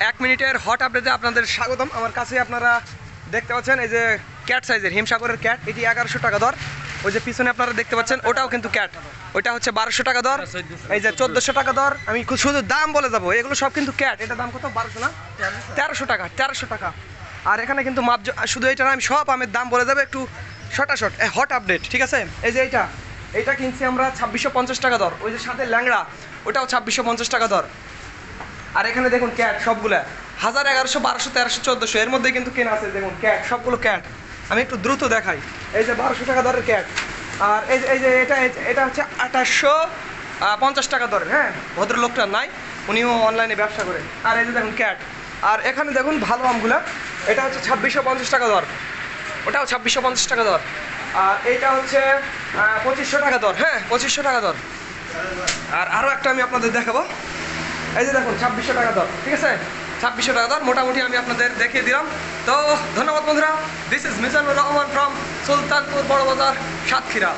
1 মিনিটের হট আপডেটে আপনাদের স্বাগতম। আমার কাছে আপনারা দেখতে পাচ্ছেন এই যে ক্যাট সাইজের হিমসাগরের ক্যাট, এটি 1100 টাকা দর। ওই যে পিছনে আপনারা দেখতে পাচ্ছেন ওটাও কিন্তু ক্যাট, ওইটা হচ্ছে 1200 টাকা দর। এই যে 1400 টাকা দর। আমি শুধু দাম বলে যাবো, এগুলো সব কিন্তু ক্যাট। এটা দাম কত? 1200 না, 1300 টাকা, 1300 টাকা। আর এখানে কিন্তু মাপ শুধু এইটা না, আমি সব আমের দাম বলে যাবো একটু শর্টাশর্ট হট আপডেট, ঠিক আছে? এই যে এইটা কিনছি আমরা 2650 টাকা দর। ওই যে সাথে ল্যাংড়া, ওটাও 2650 টাকা দর। আর এখানে দেখুন ক্যাট সবগুলা 1000, 1100, 1200, 1300, 1400 এর মধ্যে কিন্তু কেনা আছে। দেখুন ক্যাট সবগুলো ক্যাট। আমি একটু দ্রুত দেখাই। এই যে 1200 টাকা দরের ক্যাট। আর এই যে এটা হচ্ছে 2850 টাকা দরের। হ্যাঁ, ভদ্রলোকটা নাই, উনিও অনলাইনে ব্যবসা করে। আর এই যে দেখুন ক্যাট। আর এখানে দেখুন ভালো আমগুলা, এটা হচ্ছে 2650 টাকা দর, ওটাও 2650 টাকা দর। আর এইটা হচ্ছে 2500 টাকা দর। হ্যাঁ, 2500 টাকা দর। আর আরও একটা আমি আপনাদের দেখাবো। এই যে দেখুন 2600 টাকা দর, ঠিক আছে? 2600 টাকা দর মোটামুটি আমি আপনাদের দেখিয়ে দিলাম। তো ধন্যবাদ বন্ধুরা। This is Mizanur Rahman from Sultanpur বড় বাজার, সাতক্ষীরা।